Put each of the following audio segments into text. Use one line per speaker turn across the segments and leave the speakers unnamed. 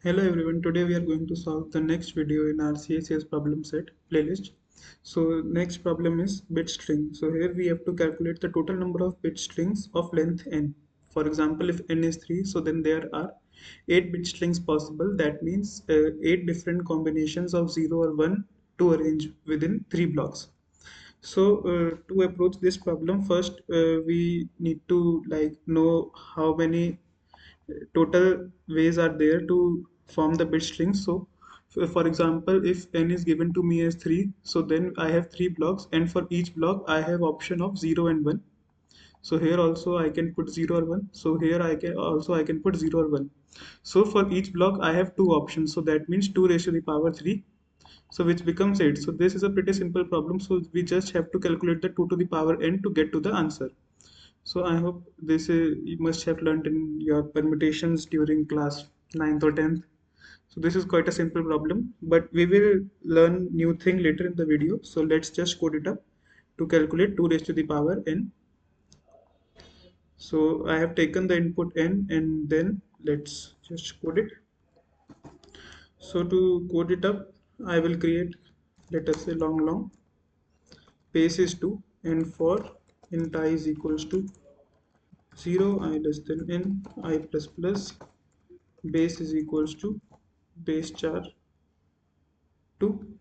Hello everyone, today we are going to solve the next video in our CSES problem set playlist. So next problem is bit string. So here we have to calculate the total number of bit strings of length n. For example, if n is 3, so then there are 8 bit strings possible. That means 8 different combinations of 0 or 1 to arrange within 3 blocks. So to approach this problem, first we need to know how many total ways are there to form the bit string. So for example, if n is given to me as 3, so then I have 3 blocks, and for each block I have option of 0 and 1. So here also I can put 0 or 1. So here I can put 0 or 1. So for each block I have two options, so that means 2 raised to the power 3, so which becomes 8. So this is a pretty simple problem, so we just have to calculate the 2 to the power n to get to the answer. So I hope this is, you must have learned in your permutations during class 9th or 10th. So this is quite a simple problem, but we will learn new thing later in the video. So let's just code it up to calculate 2 raised to the power n. So I have taken the input n, and then let's just code it. So to code it up, I will create, let us say, long base is 2, and for int I is equals to 0, I less than n, I plus plus, base is equals to base char 2,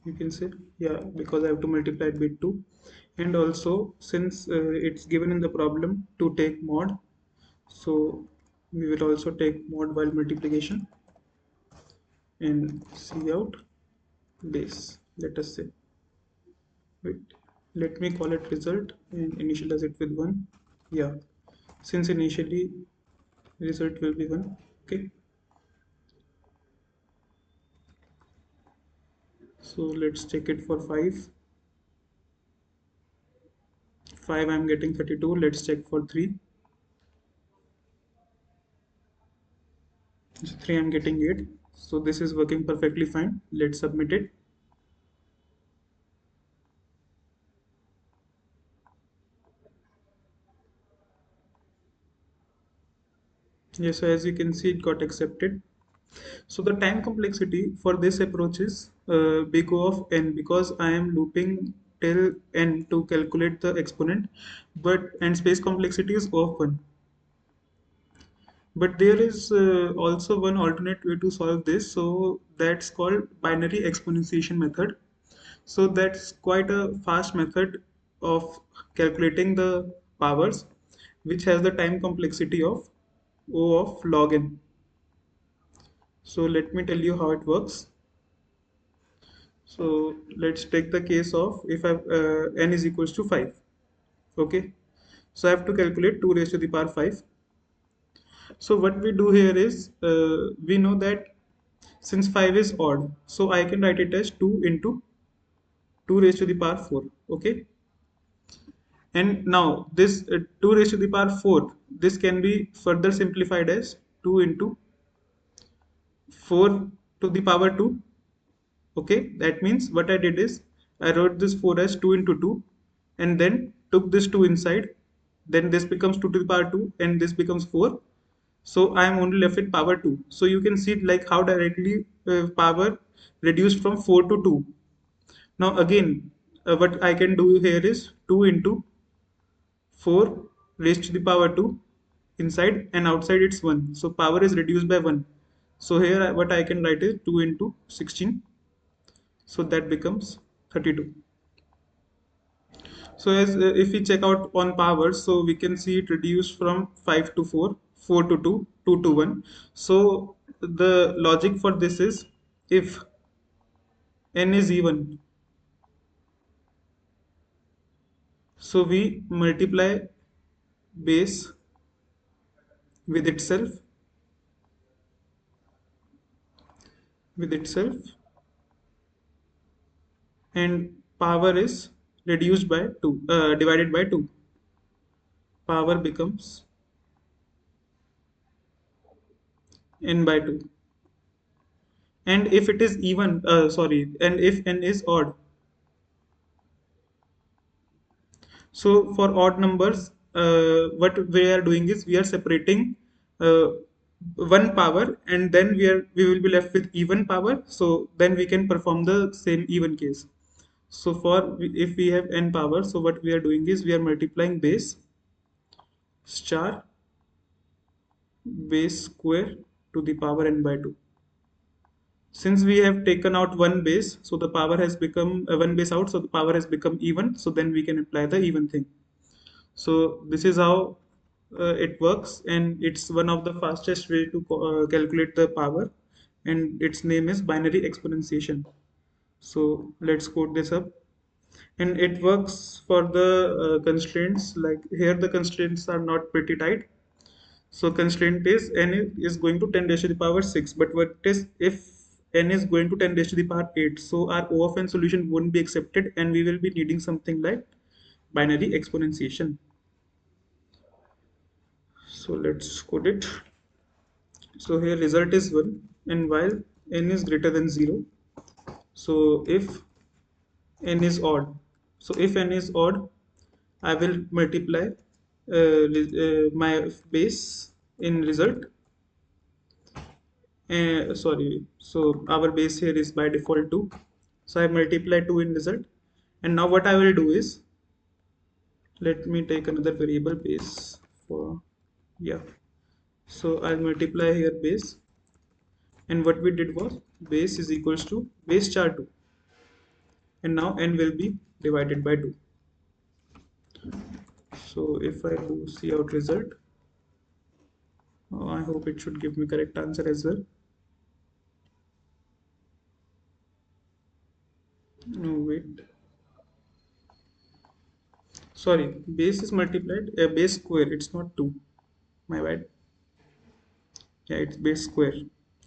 you can say, yeah, because I have to multiply it with 2. And also, since it's given in the problem to take mod, so we will also take mod while multiplication, and see out base, let us say, wait, let me call it result and initialize it with 1. Yeah, since initially result will be 1. Okay, so let's check it for 5. 5 I'm getting 32. Let's check for 3. So 3 I'm getting 8. So this is working perfectly fine. Let's submit it. Yes, so as you can see, it got accepted. So the time complexity for this approach is big O of n, because I am looping till n to calculate the exponent, but and space complexity is O of 1. But there is also one alternate way to solve this, so that's called binary exponentiation method. So that's quite a fast method of calculating the powers, which has the time complexity of O of log n. So let me tell you how it works. So let's take the case of if I n is equals to 5. Okay. So I have to calculate 2 raised to the power 5. So what we do here is we know that since 5 is odd, so I can write it as 2 into 2 raised to the power 4. Okay. And now this 2 raised to the power 4, this can be further simplified as 2 into 4 to the power 2. Okay, that means what I did is I wrote this 4 as 2 into 2, and then took this 2 inside. Then this becomes 2 to the power 2, and this becomes 4. So I am only left with power 2. So you can see like how directly power reduced from 4 to 2. Now again, what I can do here is 2 into 4 raised to the power 2, inside and outside it's 1, so power is reduced by 1. So here what I can write is 2 into 16, so that becomes 32. So as if we check out on power, so we can see it reduced from 5 to 4, 4 to 2, 2 to 1. So the logic for this is, if n is even, so we multiply base with itself, and power is reduced by 2, divided by 2. Power becomes n by 2. And if it is even, and if n is odd, so for odd numbers, what we are doing is we are separating uh, one power, and then we will be left with even power. So then we can perform the same even case. So if we have n power, so what we are doing is we are multiplying base star base square to the power n by 2. Since we have taken out one base, so the power has become one base out, so the power has become even. So then we can apply the even thing. So this is how it works, and it's one of the fastest way to calculate the power, and its name is binary exponentiation. So let's code this up, and it works for the constraints. Like here, the constraints are not pretty tight. So constraint is n is going to 10 raised to the power 6, but what is if n is going to 10 raised to the power 8? So our O of n solution won't be accepted, and we will be needing something like binary exponentiation. So let's code it. So here result is 1, and while n is greater than 0, so if n is odd, so if n is odd, I will multiply my base in result. Sorry, so our base here is by default 2. So I multiply 2 in result. And now what I will do is, let me take another variable base for, yeah. So I'll multiply here base. And what we did was base is equals to base char 2. And now n will be divided by 2. So if I do see out result, I hope it should give me correct answer as well. No, wait. Sorry, base is multiplied, base square, it's not 2. My bad. Yeah, it's base square.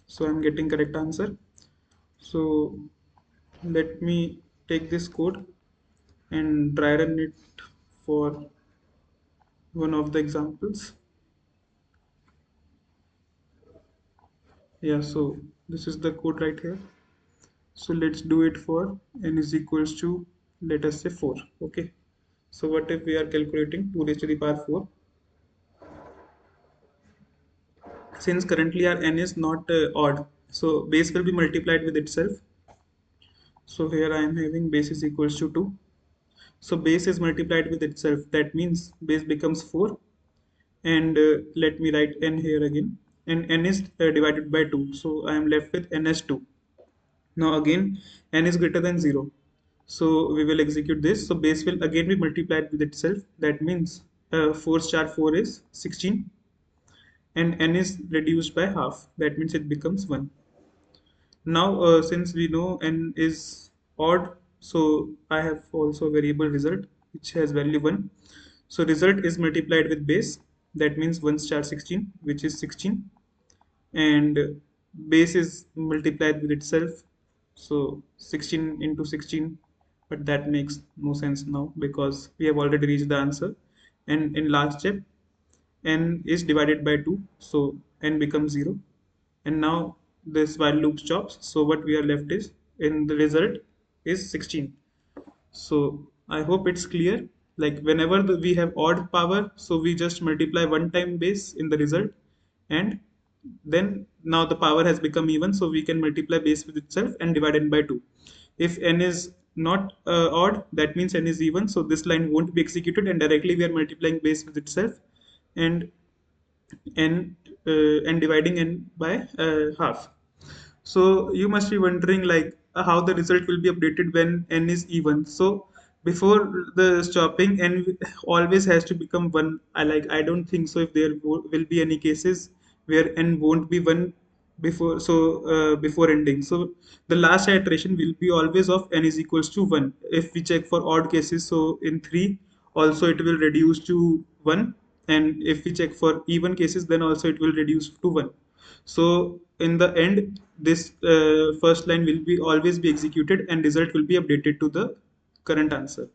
So I'm getting correct answer. So let me take this code and try run it for one of the examples. Yeah, so this is the code right here. So let's do it for n is equals to, let us say 4. Okay. So what if we are calculating 2 raised to the power 4? Since currently our n is not odd, so base will be multiplied with itself. So here I am having base is equals to 2. So base is multiplied with itself. That means base becomes 4. And let me write n here again. And n is divided by 2. So I am left with n as 2. Now again, n is greater than 0. So we will execute this. So base will again be multiplied with itself. That means 4 star 4 is 16. And n is reduced by half. That means it becomes 1. Now, since we know n is odd, so I have also a variable result which has value 1. So result is multiplied with base. That means 1 star 16, which is 16. And base is multiplied with itself. So 16 into 16. But that makes no sense now because we have already reached the answer. And in last step, n is divided by 2. So n becomes 0, and now this while loop stops. So what we are left is in the result is 16. So I hope it's clear. Like whenever we have odd power, so we just multiply one time base in the result, and then now the power has become even, so we can multiply base with itself and divide it by 2. If n is not odd, that means n is even, so this line won't be executed, and directly we are multiplying base with itself, and n and dividing n by half. So you must be wondering like how the result will be updated when n is even. So before the stopping, n always has to become 1. I don't think so if there will be any cases where n won't be 1 before ending. So the last iteration will be always of n is equals to 1. If we check for odd cases, so in 3 also it will reduce to 1, and if we check for even cases, then also it will reduce to 1. So in the end, this first line will be always be executed, and result will be updated to the current answer.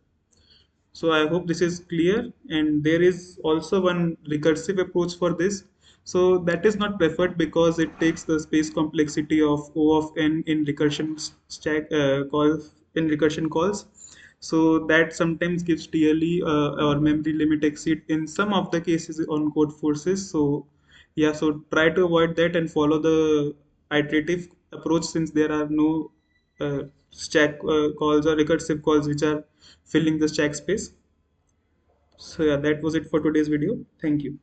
So I hope this is clear, and there is also one recursive approach for this. So that is not preferred because it takes the space complexity of O of n in recursion stack recursion calls. So that sometimes gives TLE or memory limit exceed in some of the cases on code forces. So Yeah, so try to avoid that and follow the iterative approach, since there are no stack calls or recursive calls which are filling the stack space. So yeah, that was it for today's video. Thank you.